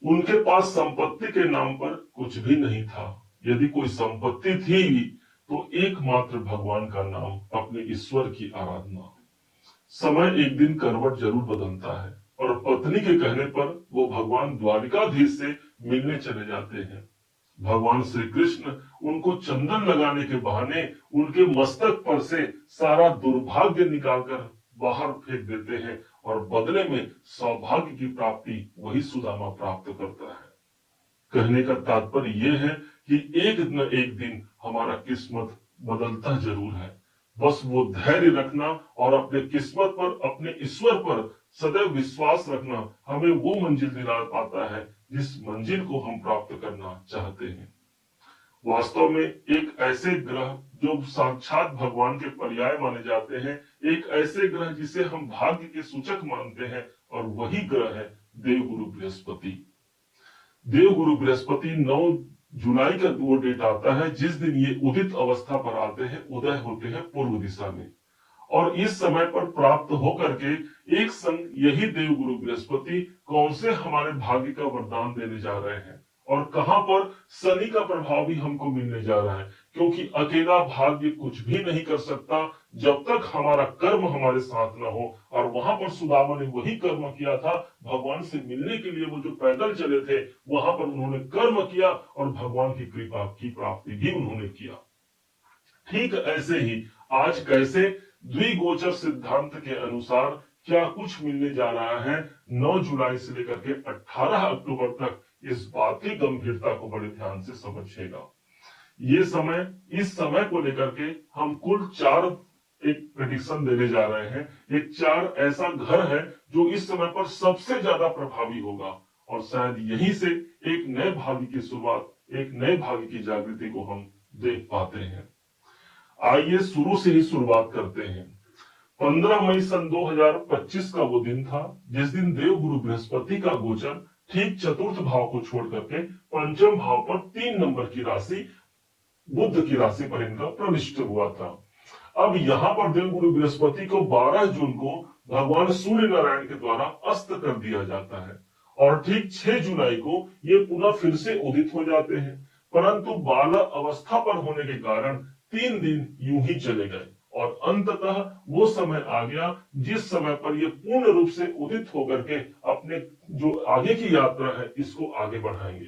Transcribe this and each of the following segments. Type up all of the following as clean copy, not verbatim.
उनके पास संपत्ति के नाम पर कुछ भी नहीं था। यदि कोई संपत्ति थी तो एकमात्र भगवान का नाम, अपने ईश्वर की आराधना। समय एक दिन करवट जरूर बदलता है और पत्नी के कहने पर वो भगवान द्वारिकाधीश से मिलने चले जाते हैं। भगवान श्री कृष्ण उनको चंदन लगाने के बहाने उनके मस्तक पर से सारा दुर्भाग्य निकालकर बाहर फेंक देते हैं और बदले में सौभाग्य की प्राप्ति वही सुदामा प्राप्त करता है। कहने का तात्पर्य यह है कि एक न एक दिन हमारा किस्मत बदलता जरूर है। बस वो धैर्य रखना और अपने किस्मत पर, अपने ईश्वर पर सदैव विश्वास रखना हमें वो मंजिल दिला पाता है जिस मंजिल को हम प्राप्त करना चाहते हैं। वास्तव में एक ऐसे ग्रह जो साक्षात भगवान के पर्याय माने जाते हैं, एक ऐसे ग्रह जिसे हम भाग्य के सूचक मानते हैं, और वही ग्रह है देवगुरु बृहस्पति। देवगुरु बृहस्पति 9 जुलाई का वो डेट आता है जिस दिन ये उदित अवस्था पर आते हैं, उदय होते हैं पूर्व दिशा में। और इस समय पर प्राप्त होकर के एक संग यही देवगुरु बृहस्पति कौन से हमारे भाग्य का वरदान देने जा रहे हैं, और कहां पर शनि का प्रभाव भी हमको मिलने जा रहा है। क्योंकि अकेला भाग्य कुछ भी नहीं कर सकता जब तक हमारा कर्म हमारे साथ न हो। और वहां पर सुदामा ने वही कर्म किया था। भगवान से मिलने के लिए वो जो पैदल चले थे, वहां पर उन्होंने कर्म किया और भगवान की कृपा की प्राप्ति भी उन्होंने किया। ठीक ऐसे ही आज कैसे द्विगोचर सिद्धांत के अनुसार क्या कुछ मिलने जा रहा है 9 जुलाई से लेकर के 18 अक्टूबर तक, इस बात की गंभीरता को बड़े ध्यान से समझिएगा। ये समय, इस समय को लेकर के हम कुल 4 एक प्रेडिक्शन देने जा रहे हैं। एक 4 ऐसा घर है जो इस समय पर सबसे ज्यादा प्रभावी होगा, और शायद यहीं से एक नए भाग्य की शुरुआत, एक नए भाग्य की जागृति को हम देख पाते हैं। आइए शुरू से ही शुरुआत करते हैं। 15 मई सन 2025 का वो दिन था जिस दिन देवगुरु बृहस्पति का गोचर ठीक चतुर्थ भाव को छोड़ करके पंचम भाव पर 3 नंबर की राशि, बुध की राशि पर इनका प्रविष्ट हुआ था। अब यहाँ पर देवगुरु बृहस्पति को 12 जून को भगवान सूर्य नारायण के द्वारा अस्त कर दिया जाता है, और ठीक 6 जुलाई को ये पुनः फिर से उदित हो जाते हैं। परंतु बाल अवस्था पर होने के कारण 3 दिन यूं ही चले गए, और अंततः वो समय आ गया जिस समय पर ये पूर्ण रूप से उदित होकर के अपने जो आगे की यात्रा है इसको आगे बढ़ाएंगे।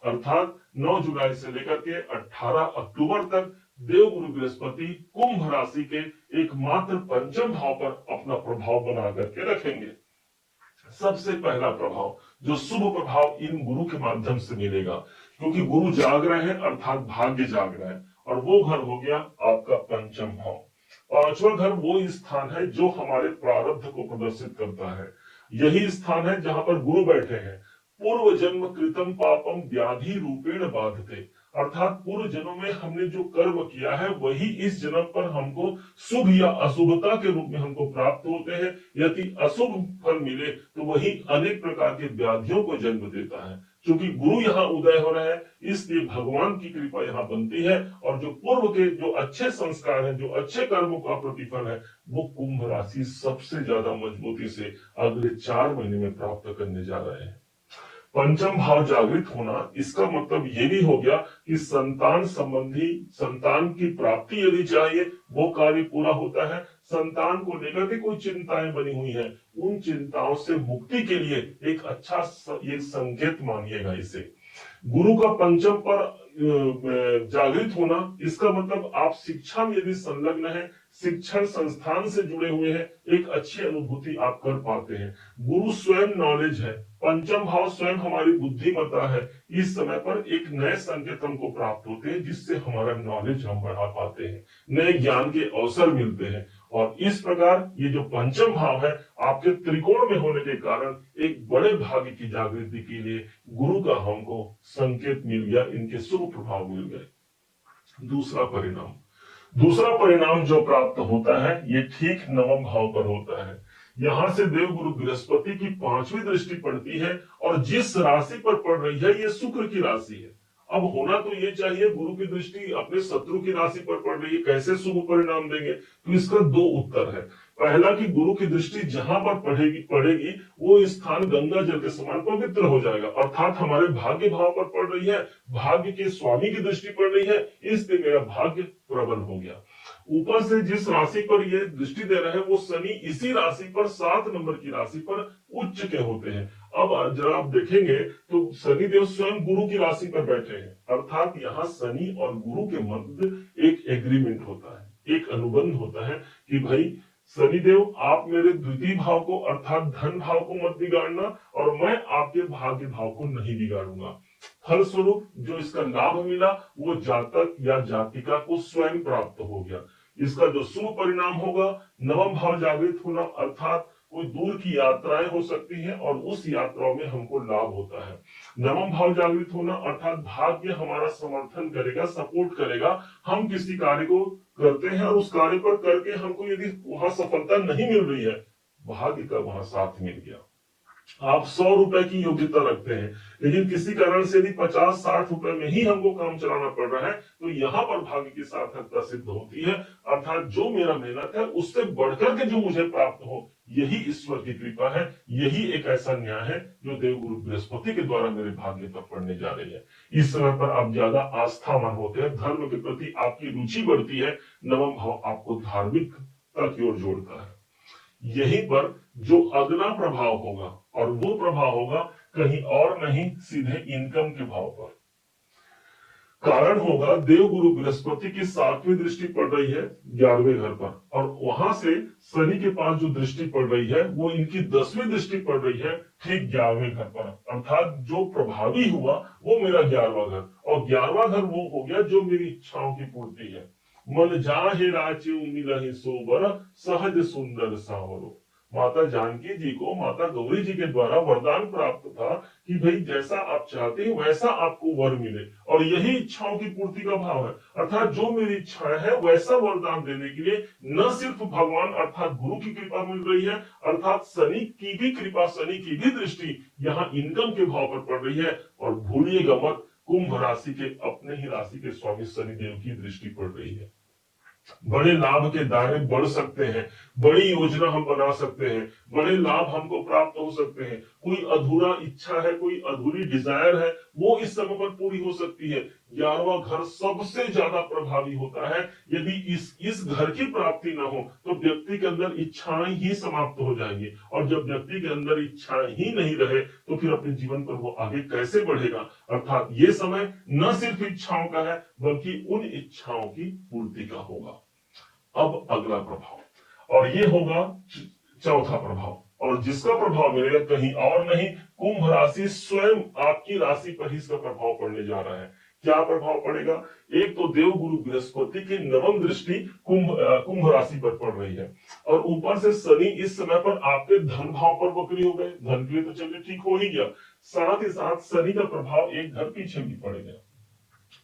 अर्थात 9 जुलाई से लेकर के 18 अक्टूबर तक देवगुरु बृहस्पति कुंभ राशि के एकमात्र पंचम भाव पर अपना प्रभाव बना करके रखेंगे। सबसे पहला प्रभाव, जो शुभ प्रभाव इन गुरु के माध्यम से मिलेगा, क्योंकि गुरु जाग रहे हैं अर्थात भाग्य जाग रहा है, और वो घर हो गया आपका पंचम भाव। 5वां घर वो स्थान है जो हमारे प्रारब्ध को प्रदर्शित करता है। यही स्थान है जहां पर गुरु बैठे हैं। पूर्व जन्म कृतम पापम व्याधि रूपेण बाधते, अर्थात पूर्व जन्म में हमने जो कर्म किया है वही इस जन्म पर हमको शुभ या अशुभता के रूप में हमको प्राप्त होते हैं। यदि अशुभ फल मिले तो वही अनेक प्रकार के व्याधियों को जन्म देता है। क्योंकि गुरु यहाँ उदय हो रहे हैं, इसलिए भगवान की कृपा यहाँ बनती है, और जो पूर्व के जो अच्छे संस्कार हैं, जो अच्छे कर्मों का प्रतिफल है, वो कुंभ राशि सबसे ज्यादा मजबूती से अगले 4 महीने में प्राप्त करने जा रहे हैं। पंचम भाव जागृत होना, इसका मतलब ये भी हो गया कि संतान संबंधी, संतान की प्राप्ति यदि चाहिए वो कार्य पूरा होता है। संतान को लेकर के कोई चिंताएं बनी हुई हैं, उन चिंताओं से मुक्ति के लिए एक अच्छा ये संकेत मानिएगा इसे। गुरु का पंचम पर जागृत होना, इसका मतलब आप शिक्षा में यदि संलग्न है, शिक्षण संस्थान से जुड़े हुए हैं, एक अच्छी अनुभूति आप कर पाते हैं। गुरु स्वयं नॉलेज है, पंचम भाव स्वयं हमारी बुद्धिमत्ता है। इस समय पर एक नए संकेत हमको प्राप्त होते हैं जिससे हमारा नॉलेज हम बढ़ा पाते हैं, नए ज्ञान के अवसर मिलते हैं। और इस प्रकार ये जो पंचम भाव है आपके त्रिकोण में होने के कारण एक बड़े भाग्य की जागृति के लिए गुरु का हमको संकेत मिल गया, इनके शुभ प्रभाव मिल गए। दूसरा परिणाम जो प्राप्त होता है ये ठीक 9वें भाव पर होता है। यहाँ से देवगुरु बृहस्पति की 5वीं दृष्टि पड़ती है, और जिस राशि पर पड़ रही है ये शुक्र की राशि है। अब होना तो ये चाहिए गुरु की दृष्टि अपने शत्रु की राशि पर पड़ रही है, कैसे शुभ परिणाम देंगे? तो इसका 2 उत्तर है। पहला कि गुरु की दृष्टि जहां पर पड़ेगी वो स्थान गंगा जल के समान पवित्र हो जाएगा, अर्थात हमारे भाग्य भाव पर पड़ रही है, भाग्य के स्वामी की दृष्टि पड़ रही है, इसलिए मेरा भाग्य प्रबल हो गया। ऊपर से जिस राशि पर ये दृष्टि दे रहे हैं वो शनि इसी राशि पर 7 नंबर की राशि पर उच्च के होते हैं। अब जरा आप देखेंगे तो शनि देव स्वयं गुरु की राशि पर बैठे हैं, अर्थात यहाँ शनि और गुरु के मध्य एक एग्रीमेंट होता है, एक अनुबंध होता है कि भाई शनिदेव आप मेरे द्वितीय भाव को अर्थात धन भाव को मत बिगाड़ना और मैं आपके भाग्य भाव को नहीं बिगाड़ूंगा। फलस्वरूप जो इसका लाभ मिला वो जातक या जातिका को स्वयं प्राप्त हो गया। इसका जो शुभ परिणाम होगा नवम भाव जागृत होना, अर्थात कोई दूर की यात्राएं हो सकती हैं और उस यात्राओं में हमको लाभ होता है। नवम भाव जागृत होना अर्थात भाग्य हमारा समर्थन करेगा, सपोर्ट करेगा। हम किसी कार्य को करते हैं और उस कार्य पर करके हमको यदि वहां सफलता नहीं मिल रही है, भाग्य का वहां साथ मिल गया। आप 100 रुपए की योग्यता रखते हैं लेकिन किसी कारण से यदि 50-60 रुपए में ही हमको काम चलाना पड़ रहा है तो यहाँ पर भाग्य की सार्थकता सिद्ध होती है, अर्थात जो मेरा मेहनत है उससे बढ़कर के जो मुझे प्राप्त हो, यही ईश्वर की कृपा है। यही एक ऐसा न्याय है जो देवगुरु बृहस्पति के द्वारा मेरे भाग्य पर पड़ने जा रही है। इस समय पर आप ज्यादा आस्थावान होते हैं, धर्म के प्रति आपकी रुचि बढ़ती है, नवम भाव आपको धार्मिकता की ओर जोड़ता है। यहीं पर जो अगला प्रभाव होगा और वो प्रभाव होगा कहीं और नहीं, सीधे इनकम के भाव पर। कारण होगा देवगुरु बृहस्पति की 7वीं दृष्टि पड़ रही है 11वें घर पर और वहां से शनि के पास जो दृष्टि पड़ रही है वो इनकी 10वीं दृष्टि पड़ रही है ठीक 11वें घर पर, अर्थात जो प्रभावी हुआ वो मेरा 11वां घर और 11वां घर वो हो गया जो मेरी इच्छाओं की पूर्ति है। मन जाहे राचे मिलहि सोबर सहज सुंदर सांवरो। माता जानकी जी को माता गौरी जी के द्वारा वरदान प्राप्त था कि भाई जैसा आप चाहते हैं वैसा आपको वर मिले और यही इच्छाओं की पूर्ति का भाव है, अर्थात जो मेरी इच्छा है वैसा वरदान देने के लिए न सिर्फ भगवान अर्थात गुरु की कृपा मिल रही है, अर्थात शनि की भी कृपा, शनि की भी दृष्टि यहाँ इनकम के भाव पर पड़ रही है। और भूलिएगा मत, कुंभ राशि के अपने ही राशि के स्वामी शनिदेव की दृष्टि पड़ रही है। बड़े लाभ के दायरे बढ़ सकते हैं, बड़ी योजना हम बना सकते हैं, बड़े लाभ हमको प्राप्त हो सकते हैं। कोई अधूरा इच्छा है, कोई अधूरी डिजायर है, वो इस समय पर पूरी हो सकती है। 11वां घर सबसे ज्यादा प्रभावी होता है। यदि इस घर की प्राप्ति ना हो तो व्यक्ति के अंदर इच्छाएं ही समाप्त हो जाएंगी और जब व्यक्ति के अंदर इच्छाएं ही नहीं रहे तो फिर अपने जीवन पर वो आगे कैसे बढ़ेगा। अर्थात ये समय न सिर्फ इच्छाओं का है बल्कि उन इच्छाओं की पूर्ति का होगा। अब अगला प्रभाव और ये होगा चौथा प्रभाव, और जिसका प्रभाव मिलेगा कहीं और नहीं, कुंभ राशि स्वयं आपकी राशि पर ही इसका प्रभाव पड़ने जा रहा है। क्या प्रभाव पड़ेगा? एक तो देवगुरु बृहस्पति की नवम दृष्टि कुंभ राशि पर पड़ रही है और ऊपर से शनि इस समय पर आपके धन भाव पर वक्री हो गए। धन के लिए तो चलिए ठीक हो ही गया, साथ ही साथ शनि का प्रभाव एक घर पीछे भी पड़ेगा।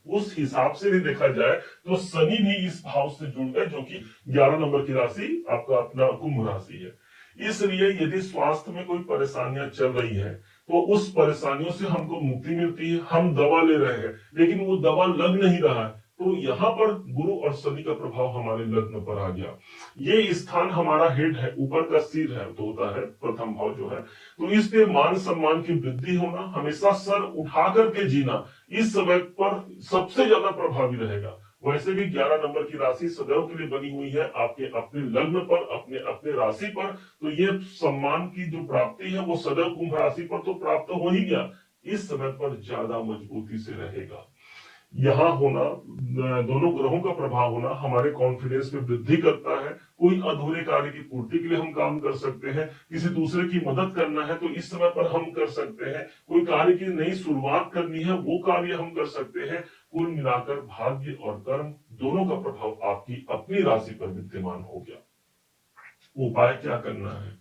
उस हिसाब से भी देखा जाए तो शनि भी इस भाव से जुड़ गए जो कि 11 नंबर की राशि आपका अपना कुंभ राशि है। इसलिए यदि स्वास्थ्य में कोई परेशानियां चल रही है तो उस परेशानियों से हमको मुक्ति मिलती है। हम दवा ले रहे हैं लेकिन वो दवा लग नहीं रहा है तो यहाँ पर गुरु और शनि का प्रभाव हमारे लग्न पर आ गया। ये स्थान हमारा हेड है, ऊपर का सिर है तो होता है प्रथम भाव जो है, तो इसलिए मान सम्मान की वृद्धि होना, हमेशा सर उठा करके जीना इस समय पर सबसे ज्यादा प्रभावी रहेगा। वैसे भी 11 नंबर की राशि सदैव के लिए बनी हुई है आपके अपने लग्न पर, अपने अपने राशि पर, तो ये सम्मान की जो प्राप्ति है वो सदैव कुंभ राशि पर तो प्राप्त हो ही गया, इस समय पर ज्यादा मजबूती से रहेगा। यहाँ होना, दोनों ग्रहों का प्रभाव होना हमारे कॉन्फिडेंस में वृद्धि करता है। कोई अधूरे कार्य की पूर्ति के लिए हम काम कर सकते हैं, किसी दूसरे की मदद करना है तो इस समय पर हम कर सकते हैं, कोई कार्य की नई शुरुआत करनी है वो कार्य हम कर सकते हैं। कुल मिलाकर भाग्य और कर्म दोनों का प्रभाव आपकी अपनी राशि पर विद्यमान हो गया। उपाय क्या करना है?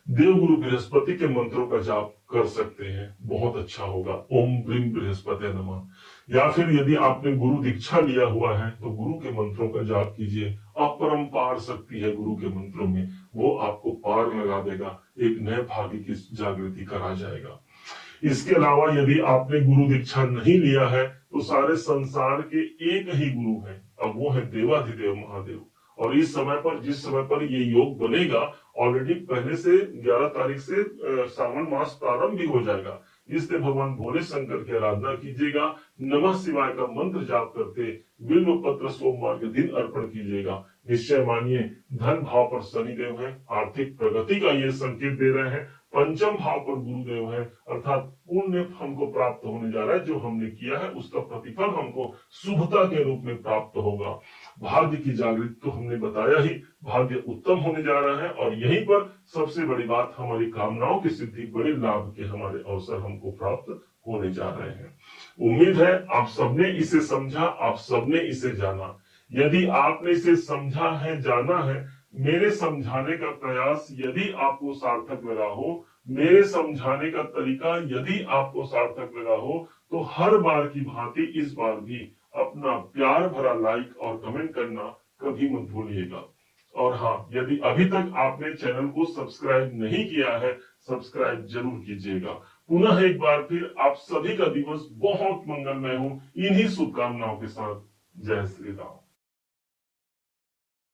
देवगुरु बृहस्पति के मंत्रों का जाप कर सकते हैं, बहुत अच्छा होगा। ओम ब्रीम बृहस्पति नमः। या फिर यदि आपने गुरु दीक्षा लिया हुआ है तो गुरु के मंत्रों का जाप कीजिए। अपरंपार शक्ति है गुरु के मंत्रों में, वो आपको पार लगा देगा, एक नए भाग्य की जागृति करा जाएगा। इसके अलावा यदि आपने गुरु दीक्षा नहीं लिया है तो सारे संसार के एक ही गुरु है, अब वो है देवाधिदेव महादेव, और इस समय पर, जिस समय पर ये योग बनेगा, ऑलरेडी पहले से 11 तारीख से सावन मास प्रारंभ भी हो जाएगा। इसलिए भगवान भोले शंकर की आराधना कीजिएगा, नमः शिवाय का मंत्र जाप करते बिल्व पत्र सोमवार के दिन अर्पण कीजिएगा। निश्चय मानिए धन भाव पर शनिदेव है, आर्थिक प्रगति का ये संकेत दे रहे हैं। पंचम भाव पर गुरुदेव है, अर्थात पुण्य हमको प्राप्त होने जा रहा है। जो हमने किया है उसका प्रतिफल हमको शुभता के रूप में प्राप्त होगा। भाग्य की जागृति तो हमने बताया ही, भाग्य उत्तम होने जा रहा है। और यहीं पर सबसे बड़ी बात, हमारी कामनाओं की सिद्धि, बड़े लाभ के हमारे अवसर हमको प्राप्त होने जा रहे हैं। उम्मीद है आप सबने इसे समझा, आप सबने इसे जाना। यदि आपने इसे समझा है, जाना है, मेरे समझाने का प्रयास यदि आपको सार्थक लगा हो, मेरे समझाने का तरीका यदि आपको सार्थक लगा हो, तो हर बार की भांति इस बार भी अपना प्यार भरा लाइक और कमेंट करना कभी मत भूलिएगा। और हाँ, यदि अभी तक आपने चैनल को सब्सक्राइब नहीं किया है, सब्सक्राइब जरूर कीजिएगा। पुनः एक बार फिर आप सभी का दिवस बहुत मंगलमय हो, इन्हीं शुभकामनाओं के साथ। जय श्री राम।